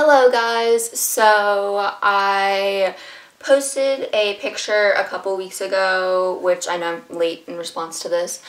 Hello guys, so I posted a picture a couple weeks ago, which I know I'm late in response to this,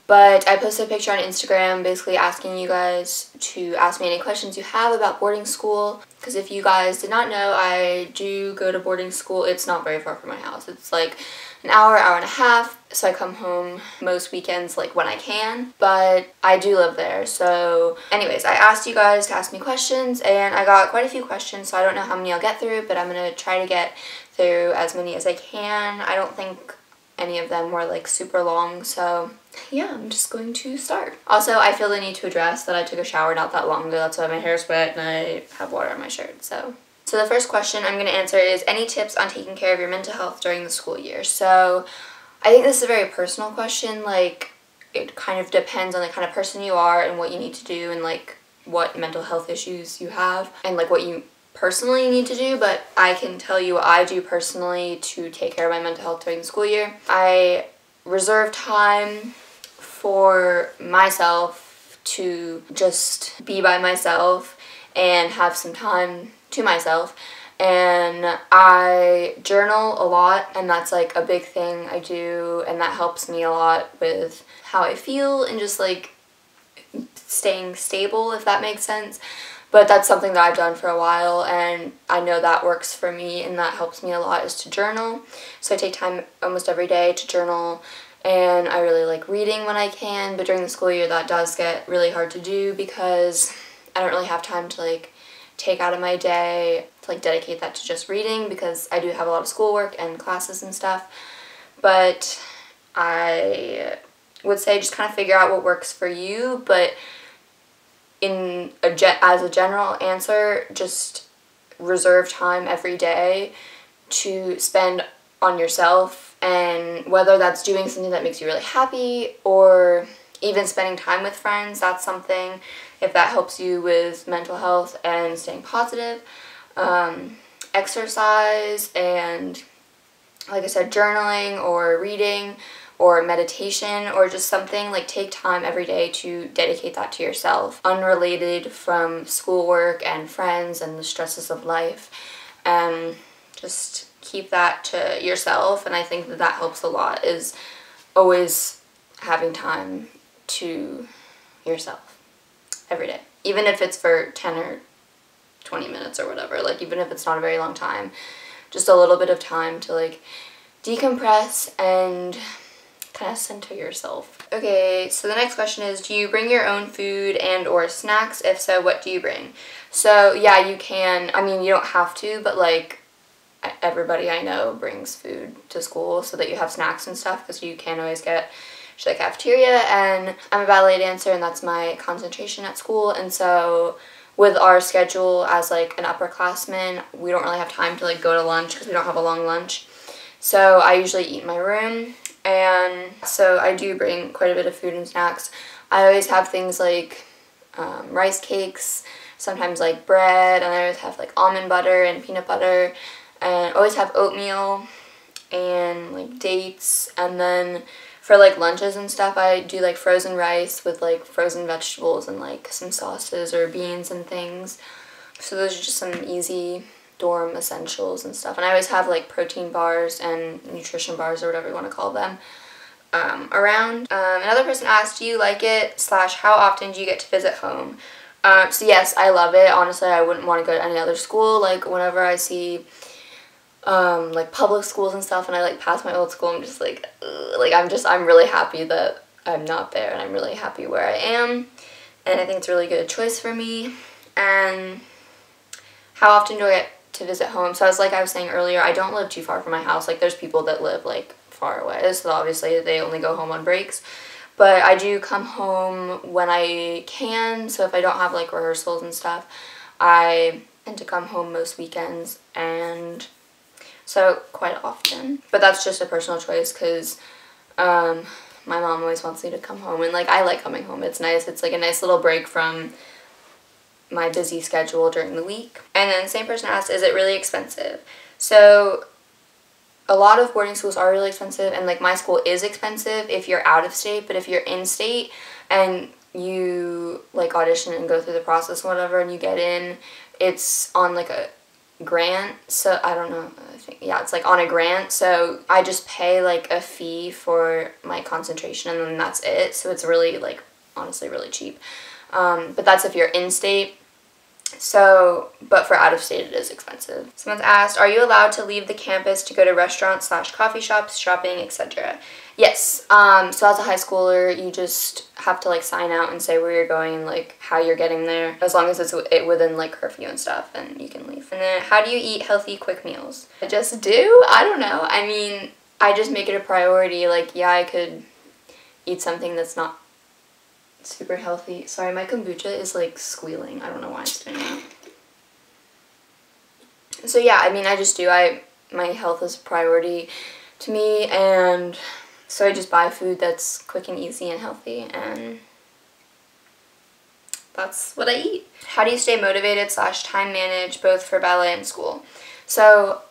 but I posted a picture on Instagram basically asking you guys to ask me any questions you have about boarding school, because if you guys did not know, I do go to boarding school. It's not very far from my house. It's like an hour and a half, so I come home most weekends like when I can, but I do live there. So anyways, I asked you guys to ask me questions and I got quite a few questions, so I don't know how many I'll get through, but I'm gonna try to get through as many as I can. I don't think any of them were like super long, so yeah, I'm just going to start. Also, I feel the need to address that I took a shower not that long ago. That's why my hair is wet and I have water on my shirt. So the first question I'm going to answer is any tips on taking care of your mental health during the school year? So I think this is a very personal question. Like, it kind of depends on the kind of person you are and what you need to do and like what mental health issues you have and like what you personally need to do, but I can tell you what I do personally to take care of my mental health during the school year. I reserve time for myself to just be by myself and have some time to myself, and I journal a lot, and that's like a big thing I do, and that helps me a lot with how I feel and just like staying stable, if that makes sense. But that's something that I've done for a while, and I know that works for me, and that helps me a lot, is to journal. So I take time almost every day to journal, and I really like reading when I can, but during the school year that does get really hard to do because I don't really have time to like take out of my day to like dedicate that to just reading, because I do have a lot of schoolwork and classes and stuff. But I would say just kind of figure out what works for you, but as a general answer, just reserve time every day to spend on yourself, and whether that's doing something that makes you really happy or even spending time with friends, that's something, if that helps you with mental health and staying positive. Exercise and, like I said, journaling or reading or meditation, or just something, like take time every day to dedicate that to yourself, unrelated from schoolwork and friends and the stresses of life, and just keep that to yourself. And I think that that helps a lot, is always having time to yourself every day, even if it's for 10 or 20 minutes or whatever, like even if it's not a very long time, just a little bit of time to like decompress and kind of center yourself. Okay, so the next question is, do you bring your own food and or snacks? If so, what do you bring? So yeah, you can. I mean, you don't have to, but like everybody I know brings food to school so that you have snacks and stuff, because you can't always get to the cafeteria, and I'm a ballet dancer and that's my concentration at school, and so with our schedule as like an upperclassman, we don't really have time to like go to lunch because we don't have a long lunch. So I usually eat in my room, and so I do bring quite a bit of food and snacks. I always have things like rice cakes, sometimes like bread, and I always have like almond butter and peanut butter, and always have oatmeal and like dates. And then for like lunches and stuff, I do like frozen rice with like frozen vegetables and like some sauces or beans and things. So those are just some easy dorm essentials and stuff. And I always have like protein bars and nutrition bars, or whatever you want to call them, around. Another person asked, do you like it / how often do you get to visit home? So yes, I love it. Honestly, I wouldn't want to go to any other school. Like whenever I see like public schools and stuff and I like pass my old school, I'm just like, ugh. Like I'm really happy that I'm not there, and I'm really happy where I am, and I think it's a really good choice for me. And how often do I get to visit home? So I was saying earlier, I don't live too far from my house. Like there's people that live like far away, so obviously they only go home on breaks, but I do come home when I can. So if I don't have like rehearsals and stuff, I tend to come home most weekends, and so quite often. But that's just a personal choice, because my mom always wants me to come home, and like I like coming home. It's nice. It's like a nice little break from my busy schedule during the week. And then the same person asked, is it really expensive? So a lot of boarding schools are really expensive, and like my school is expensive if you're out of state, but if you're in state and you like audition and go through the process and whatever and you get in, it's on like a grant, so I don't know, I think, yeah, it's like on a grant, so I just pay like a fee for my concentration and then that's it, so it's really like honestly really cheap, but that's if you're in state. So, but for out of state it is expensive. Someone's asked, are you allowed to leave the campus to go to restaurants / coffee shops, shopping, etc.? Yes. So as a high schooler, you just have to like sign out and say where you're going and like how you're getting there. As long as it's within like curfew and stuff, and you can leave. And then how do you eat healthy, quick meals? I just do? I don't know. I mean, I just make it a priority. Like, yeah, I could eat something that's not super healthy. Sorry, my kombucha is like squealing. I don't know why it's doing that. So yeah, I mean, I just do. My health is a priority to me, and so I just buy food that's quick and easy and healthy, and that's what I eat. How do you stay motivated / time manage both for ballet and school? So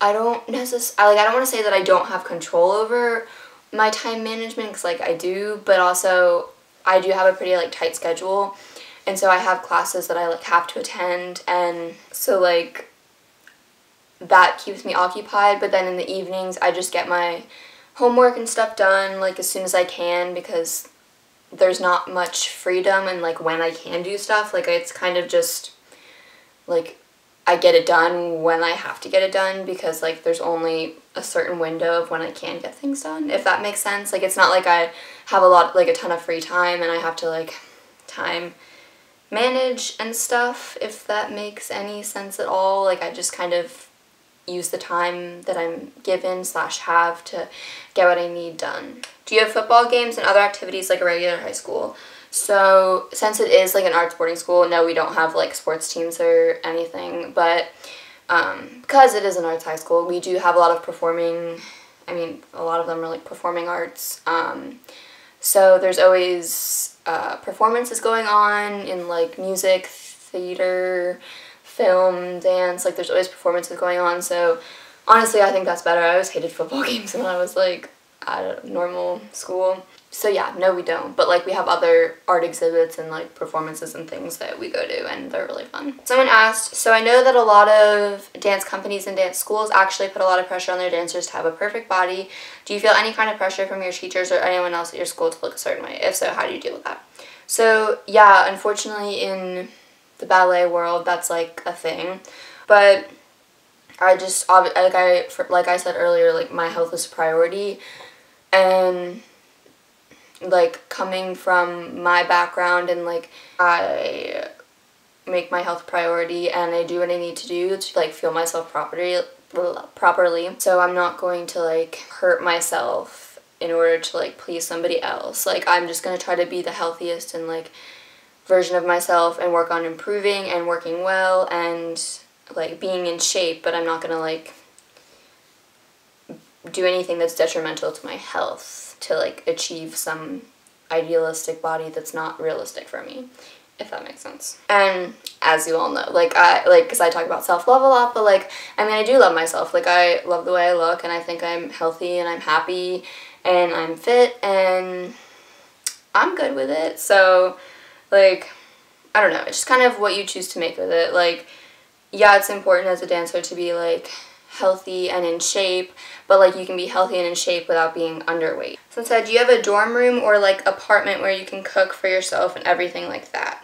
I don't necessarily, I don't want to say that I don't have control over my time management, because like I do, but also I do have a pretty like tight schedule, and so I have classes that I like have to attend, and so like that keeps me occupied. But then in the evenings I just get my homework and stuff done like as soon as I can, because there's not much freedom and like when I can do stuff, like it's kind of just like I get it done when I have to get it done, because like there's only a certain window of when I can get things done, if that makes sense. Like it's not like I have a ton of free time and I have to like time manage and stuff, if that makes any sense at all. Like I just kind of use the time that I'm given / have to get what I need done. Do you have football games and other activities like a regular high school? So since it is like an arts boarding school, no, we don't have like sports teams or anything, but because it is an arts high school, we do have a lot of performing, I mean, a lot of them are like performing arts. So there's always performances going on in like music, theater, film, dance, like there's always performances going on. So honestly, I think that's better. I always hated football games when I was like at a normal school. So yeah, no, we don't. But like we have other art exhibits and like performances and things that we go to, and they're really fun. Someone asked, so I know that a lot of dance companies and dance schools actually put a lot of pressure on their dancers to have a perfect body. Do you feel any kind of pressure from your teachers or anyone else at your school to look a certain way? If so, how do you deal with that? So yeah, unfortunately in the ballet world, that's like a thing. But I just, like I said earlier, like my health is a priority, and like coming from my background, and like I make my health a priority and I do what I need to do to like feel myself properly. So I'm not going to like hurt myself in order to like please somebody else. Like I'm just gonna try to be the healthiest and like version of myself and work on improving and working well and like being in shape, but I'm not gonna like do anything that's detrimental to my health to like achieve some idealistic body that's not realistic for me, if that makes sense. And as you all know, like because I talk about self-love a lot, but like I mean I do love myself. Like I love the way I look, and I think I'm healthy and I'm happy and I'm fit and I'm good with it. So like I don't know, it's just kind of what you choose to make with it. Like yeah, it's important as a dancer to be like healthy and in shape, but like you can be healthy and in shape without being underweight. Someone said, do you have a dorm room or like apartment where you can cook for yourself and everything like that?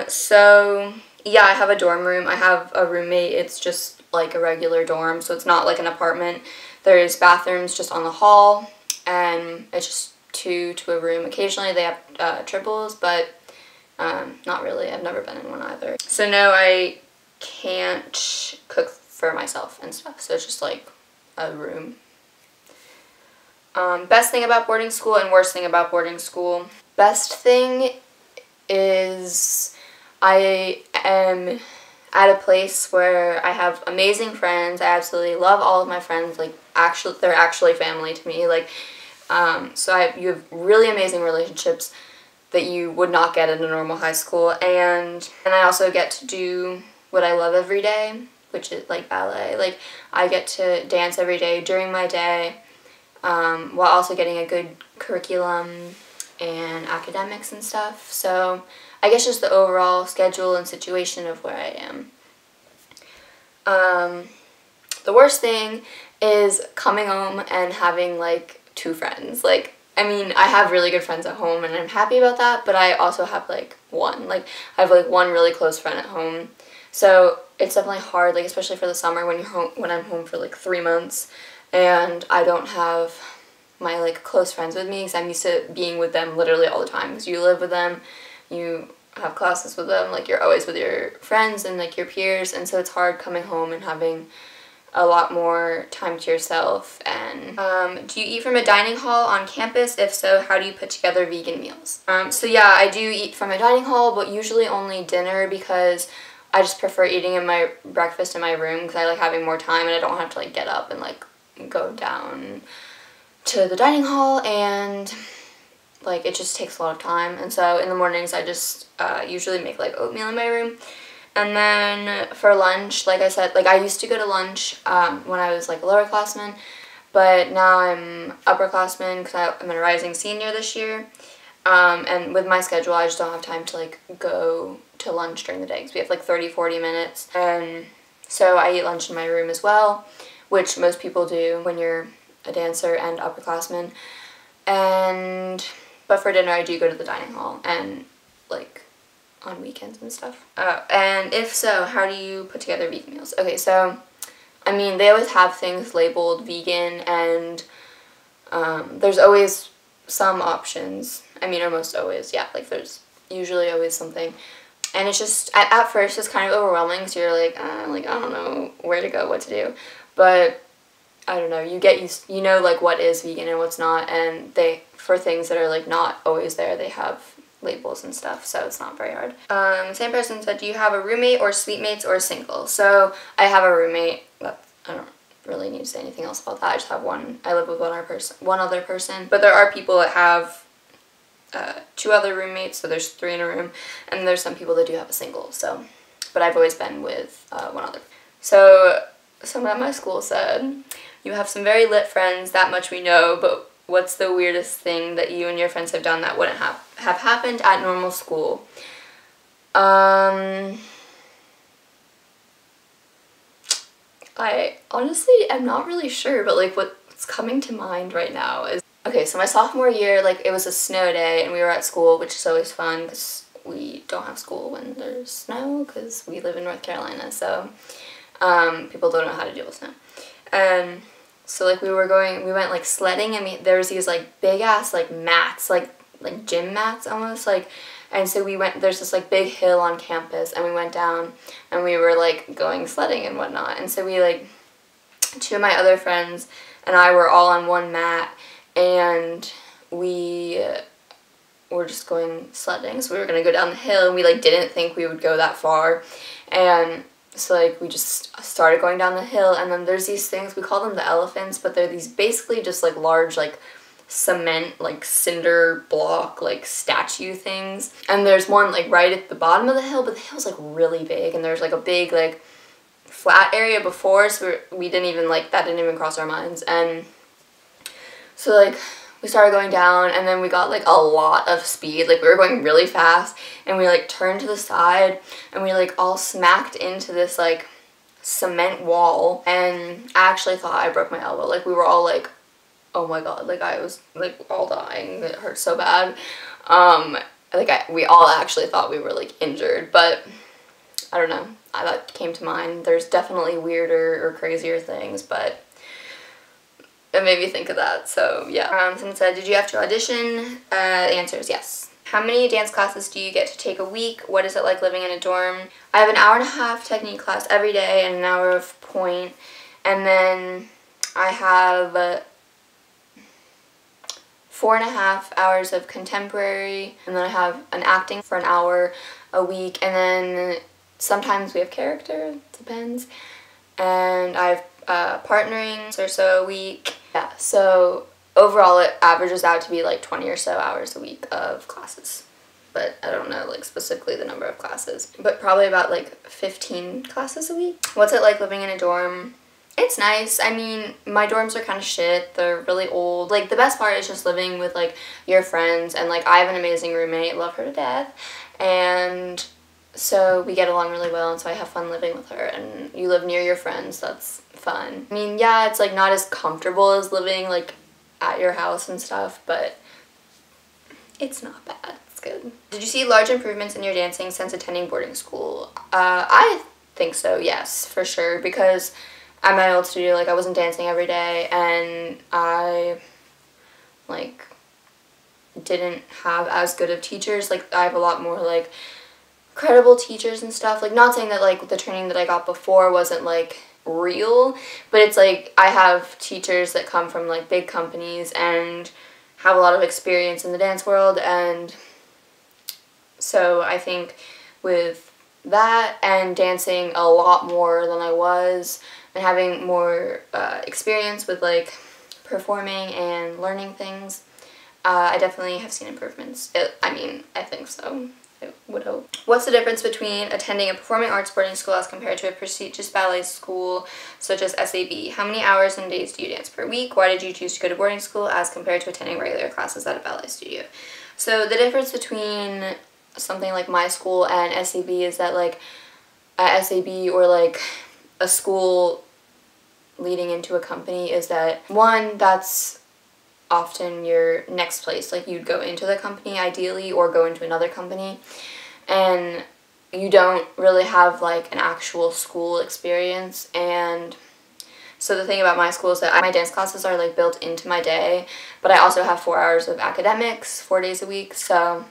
So yeah, I have a dorm room. I have a roommate. It's just like a regular dorm, so it's not like an apartment. There's bathrooms just on the hall, and it's just two to a room. Occasionally they have triples, but not really. I've never been in one either. So no, I can't cook for myself and stuff, so it's just like a room. Best thing about boarding school and worst thing about boarding school. Best thing is I am at a place where I have amazing friends. I absolutely love all of my friends. Like actually, they're actually family to me. Like so you have really amazing relationships that you would not get in a normal high school, and I also get to do what I love every day, which is like ballet. Like I get to dance every day during my day, while also getting a good curriculum and academics and stuff. So I guess just the overall schedule and situation of where I am. The worst thing is coming home and having like 2 friends. Like, I mean, I have really good friends at home and I'm happy about that, but I also have like one. Like, I have like one really close friend at home. So it's definitely hard, like especially for the summer when you're home, when I'm home for like 3 months and I don't have my like close friends with me because I'm used to being with them literally all the time because you live with them, you have classes with them, like you're always with your friends and like your peers, and so it's hard coming home and having a lot more time to yourself. And do you eat from a dining hall on campus? If so, how do you put together vegan meals? So yeah, I do eat from a dining hall, but usually only dinner because I just prefer eating in my breakfast in my room because I like having more time and I don't have to like get up and like go down to the dining hall, and like it just takes a lot of time. And so in the mornings I just usually make like oatmeal in my room. And then for lunch, like I said, like I used to go to lunch when I was like a lower classman, but now I'm upperclassman because I'm a rising senior this year. And with my schedule, I just don't have time to like go to lunch during the day because we have like 30-40 minutes. And so I eat lunch in my room as well, which most people do when you're a dancer and upperclassman. But for dinner, I do go to the dining hall and like on weekends and stuff. And if so, how do you put together vegan meals? Okay, so I mean, they always have things labeled vegan, and there's always some options. I mean, almost always, yeah, like there's usually always something. And it's just, at first it's kind of overwhelming because you're like I don't know where to go, what to do. But I don't know, you get used, you know, like what is vegan and what's not, and for things that are like not always there, they have labels and stuff, so it's not very hard. Same person said, do you have a roommate or suite mates or single? So I have a roommate. I don't really need to say anything else about that. I just have one. I live with one other person, but there are people that have 2 other roommates, so there's 3 in a room, and there's some people that do have a single. So, but I've always been with one other. So someone at my school said, you have some very lit friends, that much we know, but what's the weirdest thing that you and your friends have done that wouldn't have happened at normal school? I honestly am not really sure, but like what's coming to mind right now is, okay, so my sophomore year, like it was a snow day and we were at school, which is always fun because we don't have school when there's snow because we live in North Carolina, so people don't know how to deal with snow. And so like we went like sledding, and there was these like big ass like mats, like gym mats almost, like, and so there's this like big hill on campus, and we went down and we were like going sledding and whatnot. And so we like, 2 of my other friends and I were all on one mat, and we were just going sledding. So we were gonna go down the hill, and we like didn't think we would go that far, and so like we just started going down the hill, and then there's these things, we call them the elephants, but they're these basically just like large like cement like cinder block like statue things, and there's one like right at the bottom of the hill, but the hill's like really big, and there's like a big like flat area before, so we didn't even like, that didn't even cross our minds. And so like we started going down, and then we got like a lot of speed, like we were going really fast, and we like turned to the side, and we like all smacked into this like cement wall, and I actually thought I broke my elbow. Like we were all like, oh my god, like I was like all dying, it hurt so bad. We all actually thought we were like injured, but I don't know, that came to mind. There's definitely weirder or crazier things, but it made me think of that, so yeah. Someone said, did you have to audition? The answer is yes. How many dance classes do you get to take a week? What is it like living in a dorm? I have an hour-and-a-half technique class every day and an hour of point, and then I have 4.5 hours of contemporary, and then I have an acting for an hour a week, and then sometimes we have character, depends, and I have partnering or so a week. Yeah, so overall it averages out to be like 20 or so hours a week of classes, but I don't know like specifically the number of classes, but probably about like 15 classes a week. What's it like living in a dorm? It's nice. I mean, my dorms are kind of shit. They're really old. Like, the best part is just living with, like, your friends. And, like, I have an amazing roommate. Love her to death. And so we get along really well. And so I have fun living with her. And you live near your friends. That's fun. I mean, yeah, it's, like, not as comfortable as living, like, at your house and stuff. But it's not bad. It's good. Did you see large improvements in your dancing since attending boarding school? I think so, yes, for sure. Because at my old studio, like, I wasn't dancing every day, and I, like, didn't have as good of teachers. Like, I have a lot more, like, credible teachers and stuff. Like, not saying that, like, the training that I got before wasn't, like, real, but it's, like, I have teachers that come from, like, big companies and have a lot of experience in the dance world, and so I think with that and dancing a lot more than I was, and having more experience with, like, performing and learning things, I definitely have seen improvements. I mean, I think so. I would hope. What's the difference between attending a performing arts boarding school as compared to a prestigious ballet school such as SAB? How many hours and days do you dance per week? Why did you choose to go to boarding school as compared to attending regular classes at a ballet studio? So the difference between something like my school and SAB is that, like, at SAB or, like, a school leading into a company is that, one, that's often your next place. Like, you'd go into the company ideally or go into another company, and you don't really have, like, an actual school experience. And so the thing about my school is that my dance classes are, like, built into my day, but I also have 4 hours of academics 4 days a week, so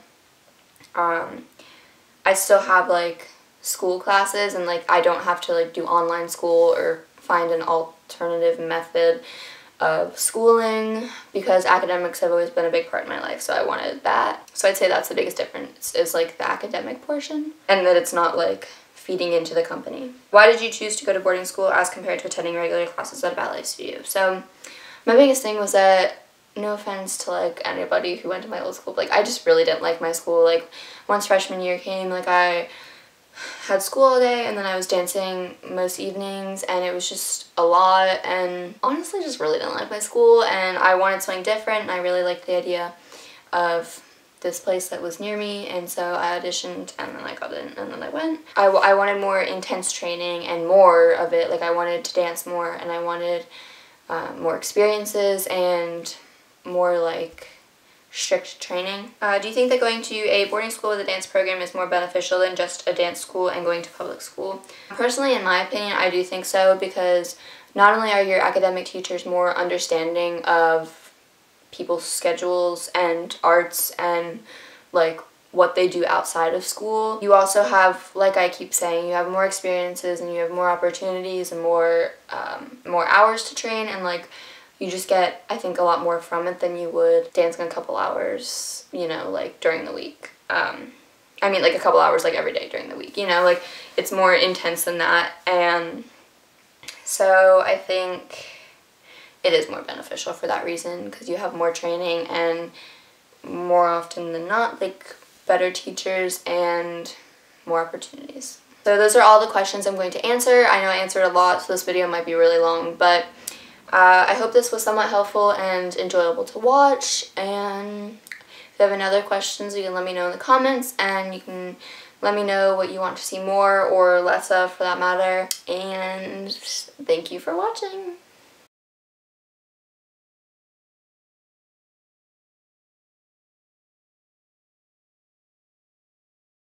I still have, like, school classes, and, like, I don't have to, like, do online school or find an alternative method of schooling, because academics have always been a big part of my life, so I wanted that. So I'd say that's the biggest difference, is, like, the academic portion, and that it's not, like, feeding into the company. Why did you choose to go to boarding school as compared to attending regular classes at a ballet studio? So my biggest thing was that, no offense to, like, anybody who went to my old school, but, like, I just really didn't like my school. Like, once freshman year came, like, I had school all day, and then I was dancing most evenings, and it was just a lot, and honestly just really didn't like my school, and I wanted something different, and I really liked the idea of this place that was near me, and so I auditioned, and then I got in, and then I went. I wanted more intense training and more of it. Like, I wanted to dance more, and I wanted more experiences and more, like, strict training. Do you think that going to a boarding school with a dance program is more beneficial than just a dance school and going to public school? Personally, in my opinion, I do think so, because not only are your academic teachers more understanding of people's schedules and arts and, like, what they do outside of school, you also have, like I keep saying, you have more experiences and you have more opportunities and more hours to train, and, like, you just get, I think, a lot more from it than you would dancing a couple hours, you know, like, during the week. I mean, like, a couple hours, like, every day during the week, you know, like, it's more intense than that, and so I think it is more beneficial for that reason, because you have more training and more often than not, like, better teachers and more opportunities. So those are all the questions I'm going to answer. I know I answered a lot, so this video might be really long, but I hope this was somewhat helpful and enjoyable to watch, and if you have any other questions, you can let me know in the comments, and you can let me know what you want to see more or less of, for that matter, and thank you for watching.